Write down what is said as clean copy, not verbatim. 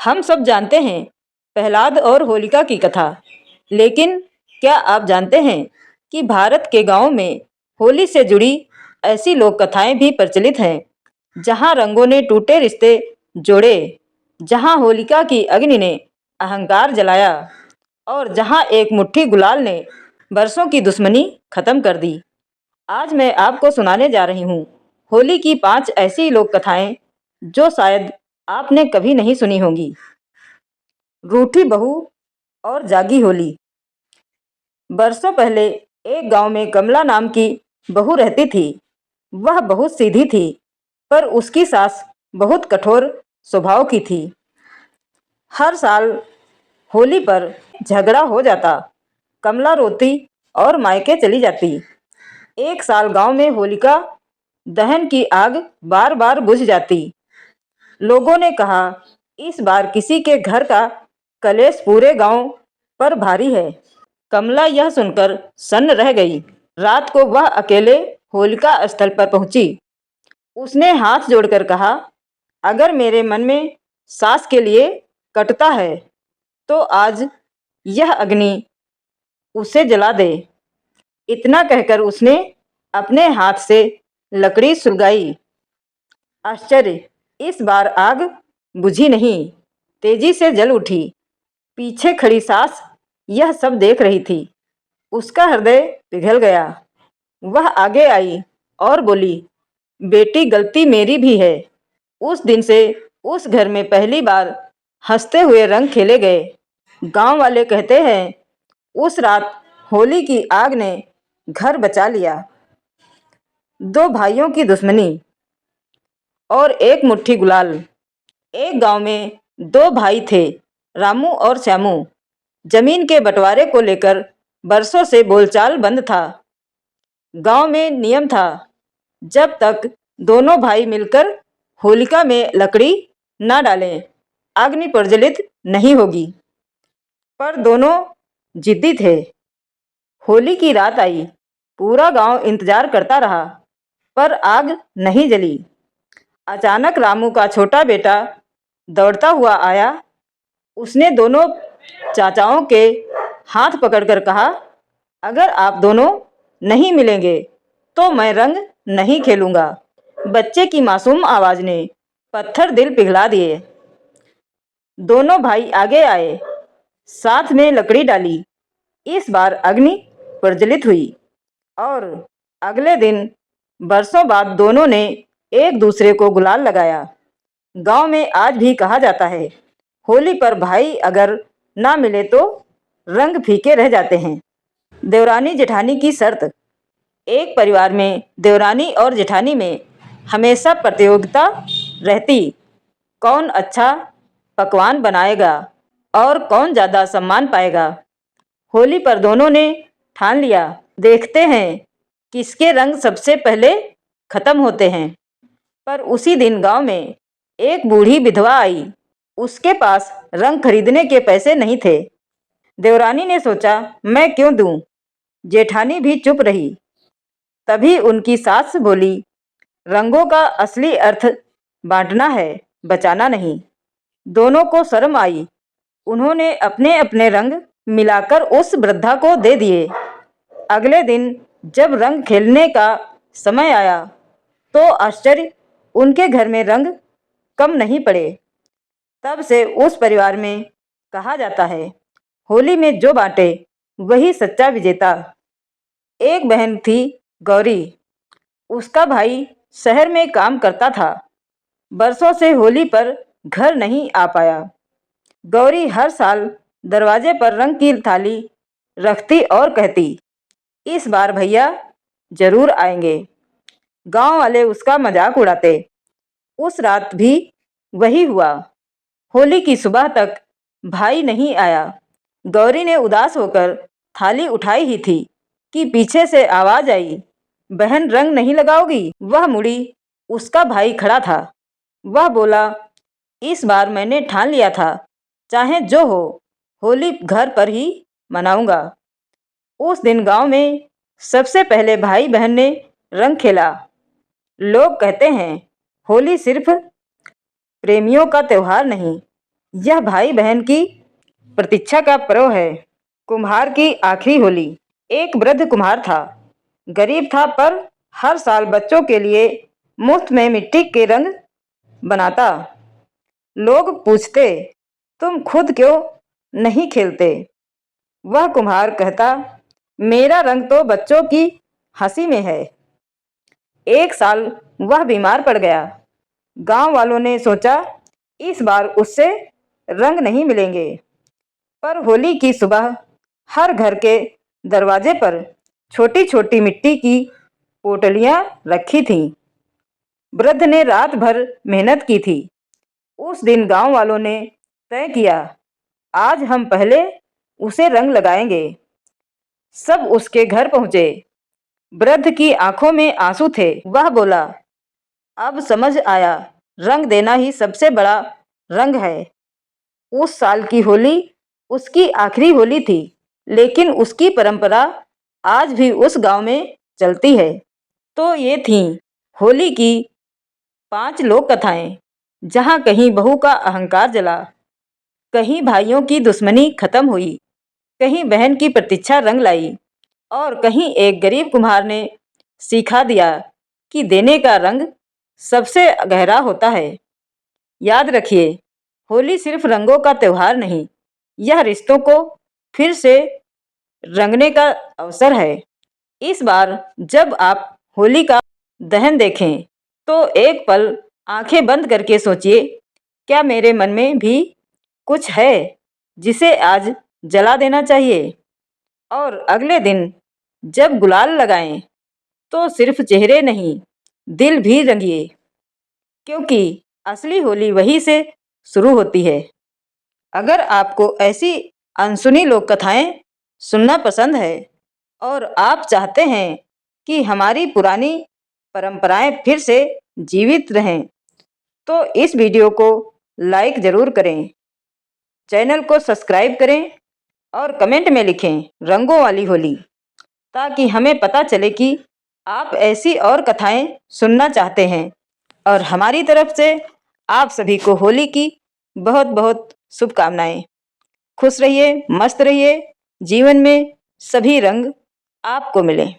हम सब जानते हैं प्रहलाद और होलिका की कथा, लेकिन क्या आप जानते हैं कि भारत के गांवों में होली से जुड़ी ऐसी लोक कथाएं भी प्रचलित हैं, जहां रंगों ने टूटे रिश्ते जोड़े, जहां होलिका की अग्नि ने अहंकार जलाया और जहां एक मुट्ठी गुलाल ने बरसों की दुश्मनी खत्म कर दी। आज मैं आपको सुनाने जा रही हूँ होली की 5 ऐसी लोक कथाएं जो शायद आपने कभी नहीं सुनी होंगी। रूठी बहू और जागी होली। बरसों पहले एक गांव में कमला नाम की बहू रहती थी। वह बहुत सीधी थी, पर उसकी सास बहुत कठोर स्वभाव की थी। हर साल होली पर झगड़ा हो जाता। कमला रोती और मायके चली जाती। एक साल गांव में होलिका दहन की आग बार बार बुझ जाती। लोगों ने कहा, इस बार किसी के घर का कलेश पूरे गांव पर भारी है। कमला यह सुनकर सन्न रह गई। रात को वह अकेले होलिका स्थल पर पहुंची। उसने हाथ जोड़कर कहा, अगर मेरे मन में सास के लिए कटता है तो आज यह अग्नि उसे जला दे। इतना कहकर उसने अपने हाथ से लकड़ी सुलगाई। आश्चर्य, इस बार आग बुझी नहीं, तेजी से जल उठी। पीछे खड़ी सास यह सब देख रही थी। उसका हृदय पिघल गया। वह आगे आई और बोली, बेटी, गलती मेरी भी है। उस दिन से उस घर में पहली बार हंसते हुए रंग खेले गए। गांव वाले कहते हैं, उस रात होली की आग ने घर बचा लिया। दो भाइयों की दुश्मनी और एक मुट्ठी गुलाल। एक गांव में दो भाई थे, रामू और श्यामू। जमीन के बंटवारे को लेकर बरसों से बोलचाल बंद था। गांव में नियम था, जब तक दोनों भाई मिलकर होलिका में लकड़ी न डालें, अग्नि प्रज्वलित नहीं होगी। पर दोनों जिद्दी थे। होली की रात आई। पूरा गांव इंतजार करता रहा, पर आग नहीं जली। अचानक रामू का छोटा बेटा दौड़ता हुआ आया। उसने दोनों चाचाओं के हाथ पकड़कर कहा, अगर आप दोनों नहीं मिलेंगे तो मैं रंग नहीं खेलूंगा। बच्चे की मासूम आवाज ने पत्थर दिल पिघला दिए। दोनों भाई आगे आए, साथ में लकड़ी डाली। इस बार अग्नि प्रज्वलित हुई और अगले दिन बरसों बाद दोनों ने एक दूसरे को गुलाल लगाया। गांव में आज भी कहा जाता है, होली पर भाई अगर ना मिले तो रंग फीके रह जाते हैं। देवरानी जेठानी की शर्त। एक परिवार में देवरानी और जेठानी में हमेशा प्रतियोगिता रहती। कौन अच्छा पकवान बनाएगा और कौन ज़्यादा सम्मान पाएगा। होली पर दोनों ने ठान लिया, देखते हैं किसके रंग सबसे पहले खत्म होते हैं। पर उसी दिन गांव में एक बूढ़ी विधवा आई। उसके पास रंग खरीदने के पैसे नहीं थे। देवरानी ने सोचा, मैं क्यों दूं। जेठानी भी चुप रही। तभी उनकी सास बोली, रंगों का असली अर्थ बांटना है, बचाना नहीं। दोनों को शर्म आई। उन्होंने अपने अपने रंग मिलाकर उस वृद्धा को दे दिए। अगले दिन जब रंग खेलने का समय आया तो आश्चर्य, उनके घर में रंग कम नहीं पड़े। तब से उस परिवार में कहा जाता है, होली में जो बांटे वही सच्चा विजेता। एक बहन थी गौरी। उसका भाई शहर में काम करता था। बरसों से होली पर घर नहीं आ पाया। गौरी हर साल दरवाजे पर रंग की थाली रखती और कहती, इस बार भैया जरूर आएंगे। गांव वाले उसका मजाक उड़ाते। उस रात भी वही हुआ। होली की सुबह तक भाई नहीं आया। गौरी ने उदास होकर थाली उठाई ही थी कि पीछे से आवाज आई, बहन रंग नहीं लगाओगी। वह मुड़ी। उसका भाई खड़ा था। वह बोला, इस बार मैंने ठान लिया था, चाहे जो हो, होली घर पर ही मनाऊंगा। उस दिन गांव में सबसे पहले भाई बहन ने रंग खेला। लोग कहते हैं, होली सिर्फ प्रेमियों का त्योहार नहीं, यह भाई बहन की प्रतीक्षा का पर्व है। कुम्हार की आखिरी होली। एक वृद्ध कुम्हार था। गरीब था पर हर साल बच्चों के लिए मुफ्त में मिट्टी के रंग बनाता। लोग पूछते, तुम खुद क्यों नहीं खेलते? वह कुम्हार कहता, मेरा रंग तो बच्चों की हंसी में है। एक साल वह बीमार पड़ गया। गांव वालों ने सोचा इस बार उससे रंग नहीं मिलेंगे। पर होली की सुबह हर घर के दरवाजे पर छोटी छोटी मिट्टी की पोटलियां रखी थीं। वृद्ध ने रात भर मेहनत की थी। उस दिन गांव वालों ने तय किया, आज हम पहले उसे रंग लगाएंगे। सब उसके घर पहुंचे। वृद्ध की आंखों में आंसू थे। वह बोला, अब समझ आया, रंग देना ही सबसे बड़ा रंग है। उस साल की होली उसकी आखिरी होली थी, लेकिन उसकी परंपरा आज भी उस गांव में चलती है। तो ये थीं होली की 5 लोक कथाएं, जहां कहीं बहू का अहंकार जला, कहीं भाइयों की दुश्मनी खत्म हुई, कहीं बहन की प्रतीक्षा रंग लाई और कहीं एक गरीब कुम्हार ने सिखा दिया कि देने का रंग सबसे गहरा होता है। याद रखिए, होली सिर्फ रंगों का त्योहार नहीं, यह रिश्तों को फिर से रंगने का अवसर है। इस बार जब आप होली का दहन देखें तो एक पल आंखें बंद करके सोचिए, क्या मेरे मन में भी कुछ है जिसे आज जला देना चाहिए? और अगले दिन जब गुलाल लगाएं तो सिर्फ चेहरे नहीं, दिल भी रंगिए, क्योंकि असली होली वहीं से शुरू होती है। अगर आपको ऐसी अनसुनी लोक कथाएं सुनना पसंद है और आप चाहते हैं कि हमारी पुरानी परंपराएं फिर से जीवित रहें, तो इस वीडियो को लाइक ज़रूर करें, चैनल को सब्सक्राइब करें और कमेंट में लिखें रंगों वाली होली, ताकि हमें पता चले कि आप ऐसी और कथाएं सुनना चाहते हैं। और हमारी तरफ से आप सभी को होली की बहुत बहुत शुभकामनाएं। खुश रहिए, मस्त रहिए, जीवन में सभी रंग आपको मिले।